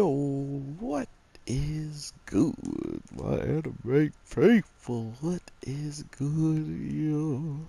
Yo, what is good, my anime faithful? What is good, yo?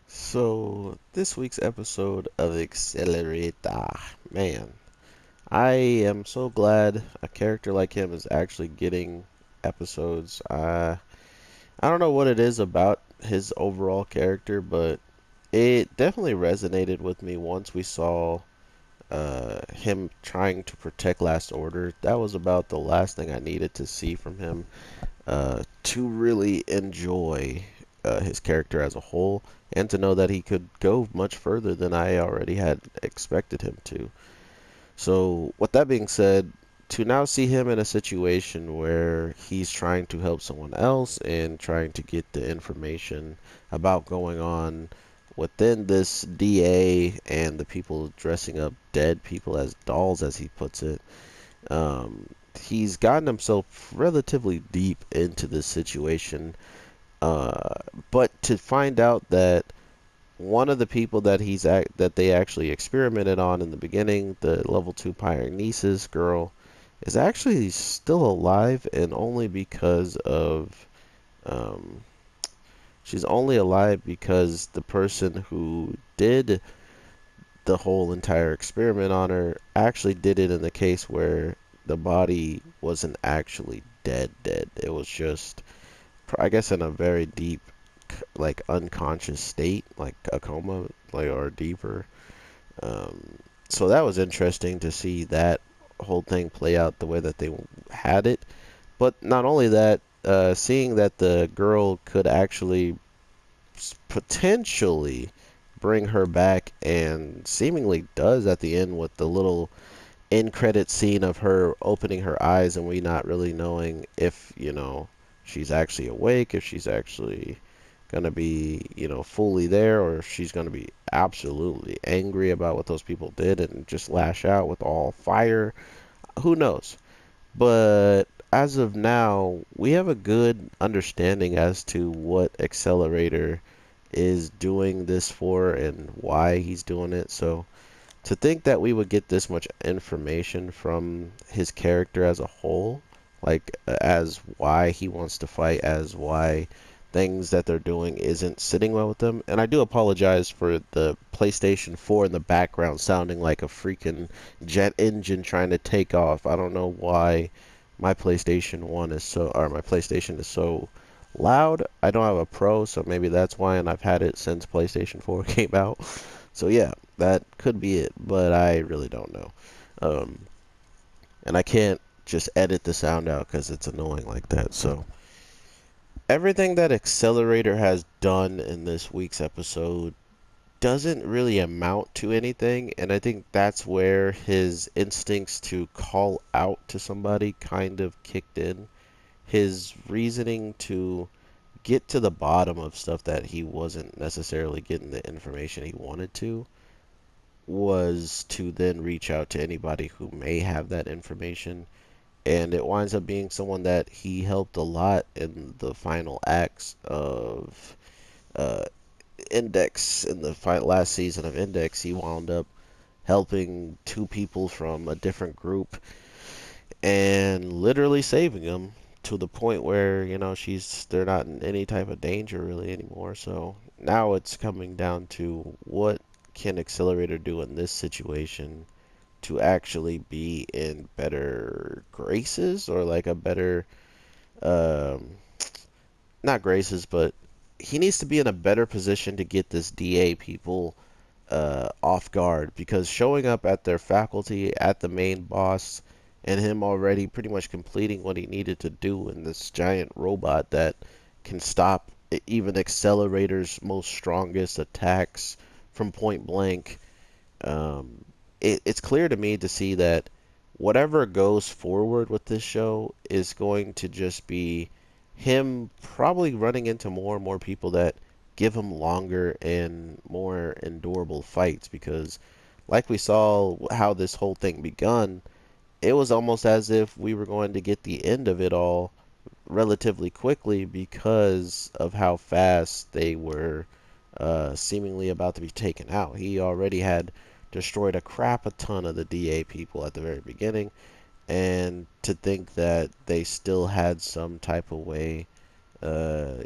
So, this week's episode of Accelerator, man, I am so glad a character like him is actually getting episodes. I don't know what it is about his overall character, but it definitely resonated with me once we saw him trying to protect Last Order. That was about the last thing I needed to see from him to really enjoy his character as a whole and to know that he could go much further than I already had expected him to. So, with that being said, to now see him in a situation where he's trying to help someone else and trying to get the information about going on within this DA and the people dressing up dead people as dolls, as he puts it, um, he's gotten himself relatively deep into this situation. Uh, but to find out that one of the people that that they actually experimented on in the beginning, the level 2 Pyrenees girl, is actually still alive, and only because of um, she's only alive because the person who did the whole entire experiment on her actually did it in the case where the body wasn't actually dead. It was just, I guess, in a very deep, like, unconscious state, like a coma, like, or deeper. Um, so that was interesting to see that whole thing play out the way that they had it. But not only that, seeing that the girl could actually potentially bring her back, and seemingly does at the end with the little end credit scene of her opening her eyes and we not really knowing if, she's actually awake, if she's actually gonna be, fully there, or if she's gonna be absolutely angry about what those people did and just lash out with all fire. Who knows? But as of now, we have a good understanding as to what Accelerator is doing this for and why he's doing it. So to think that we would get this much information from his character as a whole, like as why he wants to fight, as why things that they're doing isn't sitting well with them. And I do apologize for the PlayStation 4 in the background sounding like a freaking jet engine trying to take off. I don't know why my PlayStation 1 is so, or my PlayStation is so loud. I don't have a Pro, so maybe that's why, and I've had it since PlayStation 4 came out. So yeah, that could be it, but I really don't know. Um, and I can't just edit the sound out because it's annoying like that. So everything that Accelerator has done in this week's episode doesn't really amount to anything, and I think that's where his instincts to call out to somebody kind of kicked in. His reasoning to get to the bottom of stuff that he wasn't necessarily getting the information he wanted to was to then reach out to anybody who may have that information. And it winds up being someone that he helped a lot in the final acts of uh, Index. In the last season of Index, he wound up helping two people from a different group and literally saving them to the point where, they're not in any type of danger really anymore. So now it's coming down to what can Accelerator do in this situation to actually be in better graces, or like a better, um, not graces, but he needs to be in a better position to get this DA people off guard, because showing up at their faculty, at the main boss, and him already pretty much completing what he needed to do in this giant robot that can stop even Accelerator's most strongest attacks from point blank. um, it's clear to me to see that whatever goes forward with this show is going to just be him probably running into more and more people that give him longer and more endurable fights, because like we saw how this whole thing begun, it was almost as if we were going to get the end of it all relatively quickly because of how fast they were seemingly about to be taken out. He already had destroyed a crap a ton of the DA people at the very beginning, and to think that they still had some type of way, uh,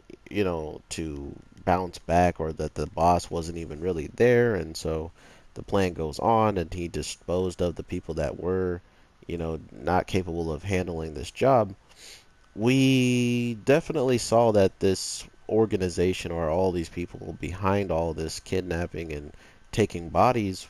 to bounce back, or that the boss wasn't even really there, and so the plan goes on, and he disposed of the people that were, not capable of handling this job. We definitely saw that this organization, or all these people behind all this kidnapping and taking bodies,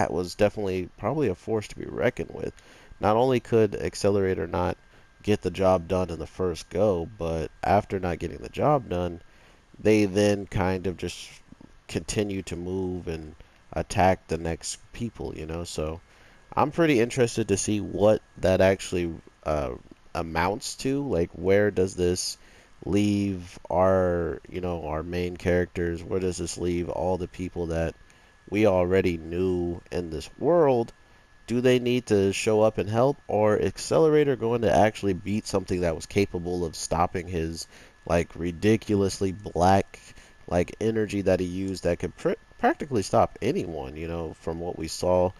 was definitely probably a force to be reckoned with. Not only could Accelerator not get the job done in the first go, but after not getting the job done, they then kind of just continue to move and attack the next people. So I'm pretty interested to see what that actually uh, amounts to. Like, where does this leave our main characters? Where does this leave all the people that we already knew in this world? Do they need to show up and help, or Accelerator going to actually beat something that was capable of stopping his like ridiculously black like energy that he used that could practically stop anyone, from what we saw,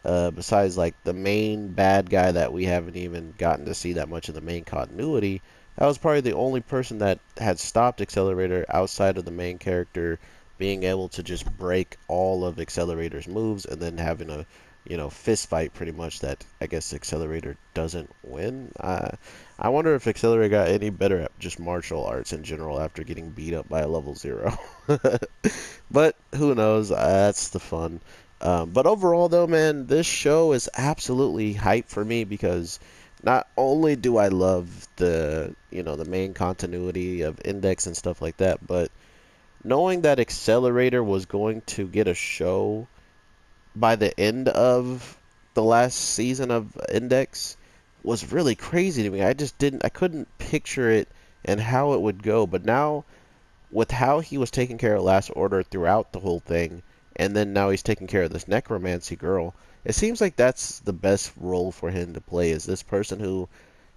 besides like the main bad guy that we haven't even gotten to see that much of the main continuity. That was probably the only person that had stopped Accelerator outside of the main character being able to just break all of Accelerator's moves, and then having a fist fight pretty much that I guess Accelerator doesn't win. I wonder if Accelerator got any better at just martial arts in general after getting beat up by a level 0. But who knows? That's the fun. But overall, though, man, this show is absolutely hype for me, because not only do I love the main continuity of Index and stuff like that, but knowing that Accelerator was going to get a show by the end of the last season of Index was really crazy to me. I couldn't picture it and how it would go. But now, with how he was taking care of Last Order throughout the whole thing, and then now he's taking care of this necromancy girl, it seems like that's the best role for him to play, is this person who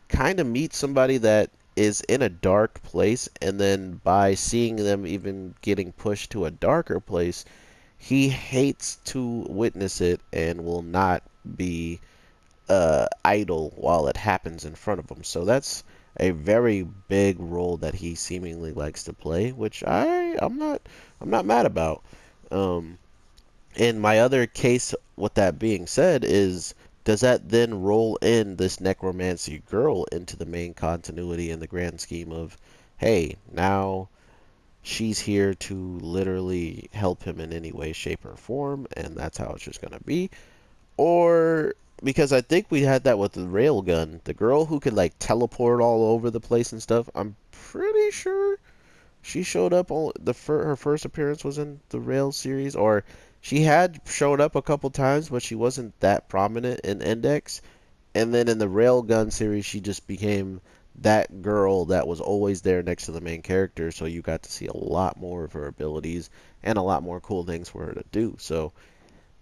kind of meets somebody that is in a dark place, and then by seeing them even getting pushed to a darker place, he hates to witness it and will not be idle while it happens in front of him. So that's a very big role that he seemingly likes to play, which I'm not mad about. Um, and my other case with that being said is, does that then roll in this necromancy girl into the main continuity in the grand scheme of, hey, now she's here to literally help him in any way, shape, or form, and that's how it's just gonna be? Or, because I think we had that with the railgun, the girl who could like teleport all over the place and stuff. I'm pretty sure she showed up on her first appearance was in the Rail series, or she had showed up a couple times, but she wasn't that prominent in Index. And then in the Railgun series, she just became that girl that was always there next to the main character, so you got to see a lot more of her abilities and a lot more cool things for her to do. So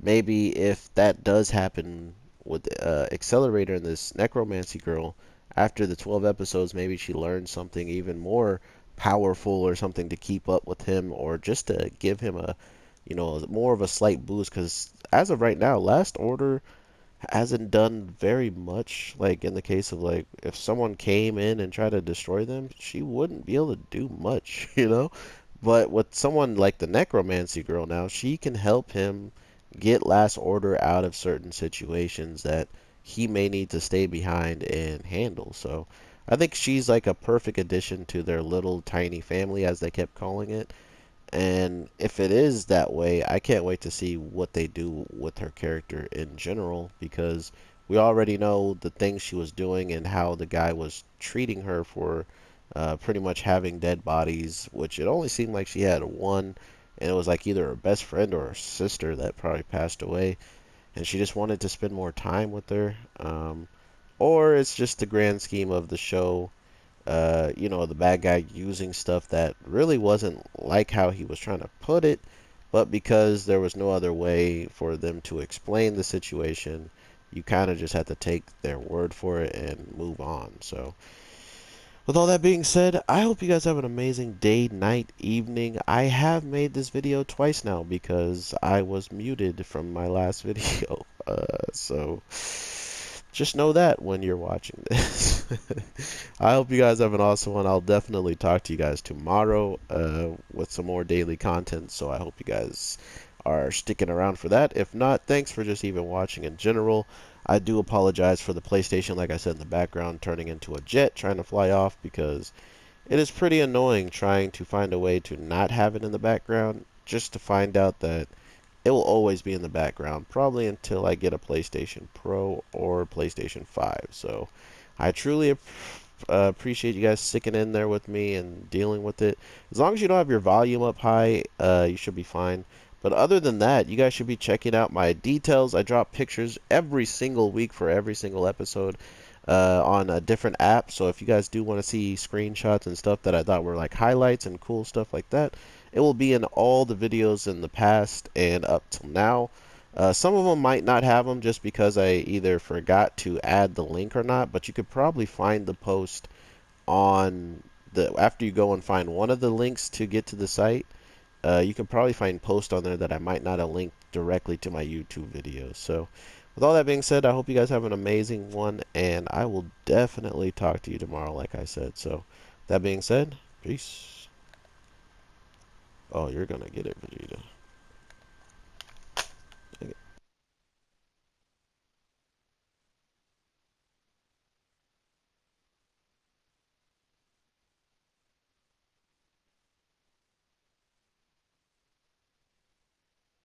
maybe if that does happen with Accelerator and this necromancy girl, after the 12 episodes, maybe she learns something even more powerful, or something to keep up with him, or just to give him more of a slight boost. Because as of right now, Last Order hasn't done very much. Like, in the case of, like, if someone came in and tried to destroy them, she wouldn't be able to do much. But with someone like the necromancy girl now, she can help him get Last Order out of certain situations that he may need to stay behind and handle. So I think she's like a perfect addition to their little tiny family, as they kept calling it. And if it is that way, I can't wait to see what they do with her character in general, because we already know the things she was doing and how the guy was treating her for pretty much having dead bodies, which it only seemed like she had one, and it was like either her best friend or her sister that probably passed away, and she just wanted to spend more time with her. Or it's just the grand scheme of the show, the bad guy using stuff that really wasn't like how he was trying to put it, but because there was no other way for them to explain the situation, you kind of just had to take their word for it and move on. So, with all that being said, I hope you guys have an amazing day, night, evening. I have made this video twice now because I was muted from my last video. So just know that when you're watching this. I hope you guys have an awesome one. I'll definitely talk to you guys tomorrow with some more daily content. So I hope you guys are sticking around for that. If not, thanks for just even watching in general. I do apologize for the PlayStation, like I said in the background, turning into a jet trying to fly off because it is pretty annoying trying to find a way to not have it in the background just to find out that it will always be in the background, probably until I get a PlayStation Pro or PlayStation 5. So I truly appreciate you guys sticking in there with me and dealing with it. As long as you don't have your volume up high, you should be fine. But other than that, you guys should be checking out my details. I drop pictures every single week for every single episode on a different app. So if you guys do want to see screenshots and stuff that I thought were like highlights and cool stuff like that, it will be in all the videos in the past and up till now. Some of them might not have them just because I either forgot to add the link or not, but you could probably find the post on the after you go and find one of the links to get to the site. You can probably find posts on there that I might not have linked directly to my YouTube videos. So, with all that being said, I hope you guys have an amazing one, and I will definitely talk to you tomorrow, like I said. So, that being said, peace. Oh, you're gonna get it, Vegeta.